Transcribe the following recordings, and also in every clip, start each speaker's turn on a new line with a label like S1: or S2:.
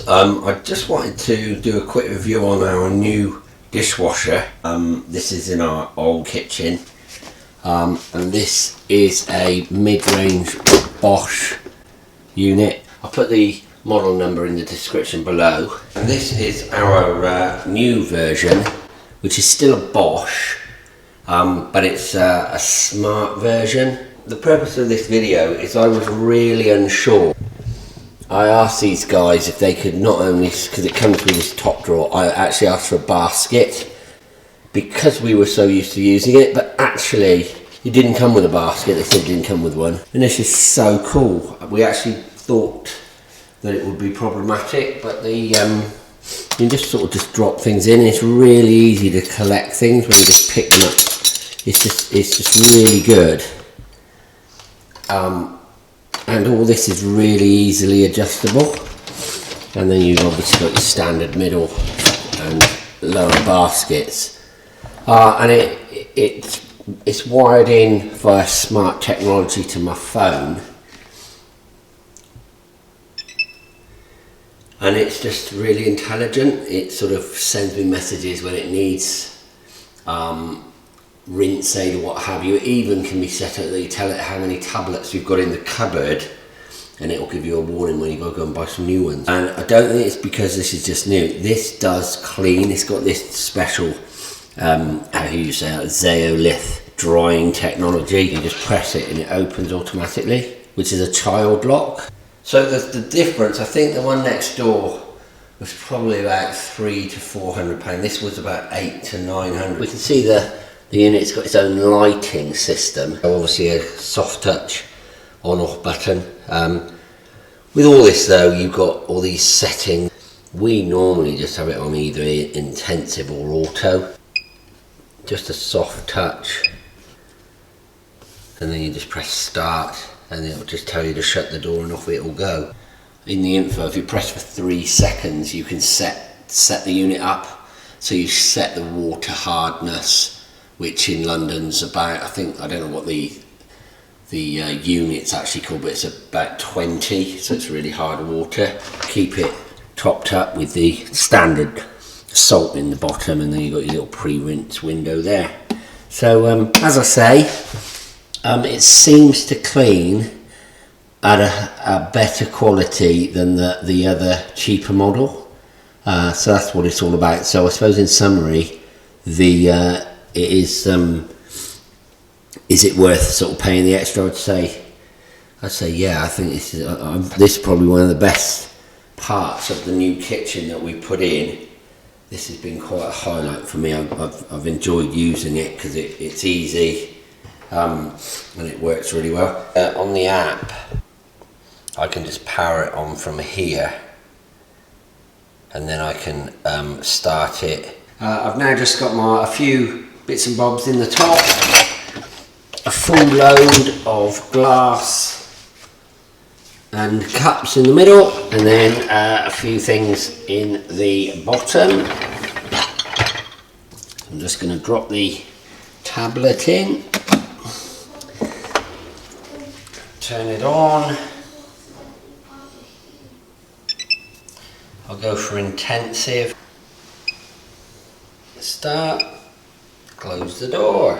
S1: viewers, I just wanted to do a quick review on our new dishwasher. This is in our old kitchen, and this is a mid-range Bosch unit. I'll put the model number in the description below. And this is our new version, which is still a Bosch, but it's a smart version. The purpose of this video is I was really unsure. I asked these guys if they could not only, because it comes with this top drawer, I actually asked for a basket because we were so used to using it, but actually it didn't come with a basket. They said it didn't come with one. And this is so cool. We actually thought that it would be problematic, but the you can just sort of just drop things in. It's really easy to collect things when you just pick them up. It's just really good. And all this is really easily adjustable, and then you've obviously got your standard middle and lower baskets, and it's wired in via smart technology to my phone, and it's just really intelligent. It sort of sends me messages when it needs rinse aid or what have you. It even can be set up that you tell it how many tablets you've got in the cupboard, and it will give you a warning when you go and buy some new ones. And I don't think it's because this is just new. This does clean. It's got this special how do you say it, Zeolith drying technology. You just press it and it opens automatically, which is a child lock. So the difference, I think the one next door was probably about £300 to £400. This was about £800 to £900. We can see the unit's got its own lighting system. Obviously a soft touch on-off button. With all this though, you've got all these settings. We normally just have it on either intensive or auto. Just a soft touch. And then you just press start, and it'll just tell you to shut the door and off it will go. In the info, if you press for 3 seconds, you can set the unit up. So you set the water hardness, which in London's about, I don't know what the unit's actually called, but it's about 20, so it's really hard water. Keep it topped up with the standard salt in the bottom, and then you've got your little pre-rinse window there. So as I say, it seems to clean at a better quality than the other cheaper model. So that's what it's all about. So I suppose in summary, is it worth sort of paying the extra? I'd say yeah. I think this is probably one of the best parts of the new kitchen that we put in. This has been quite a highlight for me. I've enjoyed using it because it's easy, and it works really well. On the app, I can just power it on from here, and then I can start it. I've now just got a few bits and bobs in the top, a full load of glass and cups in the middle, and then a few things in the bottom. I'm just going to drop the tablet in, turn it on. I'll go for intensive, start, close the door.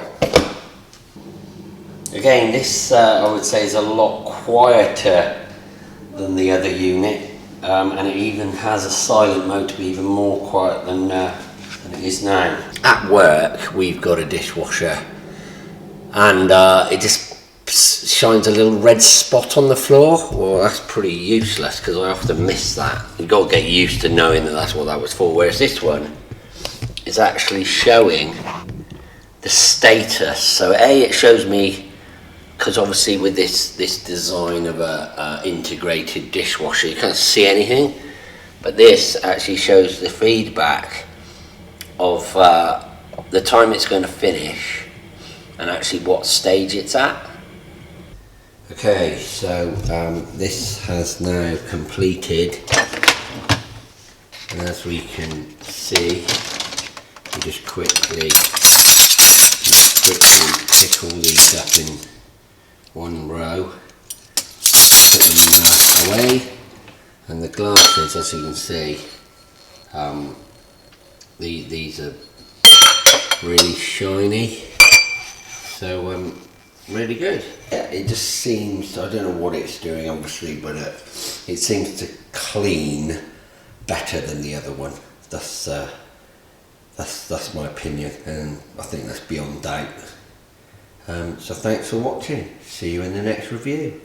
S1: Again, this I would say is a lot quieter than the other unit, and it even has a silent mode to be even more quiet than it is now. At work, we've got a dishwasher, and it just shines a little red spot on the floor. Well, that's pretty useless because I often miss that. You've got to get used to knowing that that's what that was for. Whereas this one is actually showing the status. So it shows me, because obviously with this design of a integrated dishwasher, you can't see anything, but this actually shows the feedback of the time it's going to finish and actually what stage it's at. Okay, so this has now completed, and as we can see, we just quickly pick all these up in one row, put them away, And the glasses, as you can see, these are really shiny, so really good. Yeah, it just seems, I don't know what it's doing obviously, but it seems to clean better than the other one. That's my opinion, and I think that's beyond doubt. So thanks for watching. See you in the next review.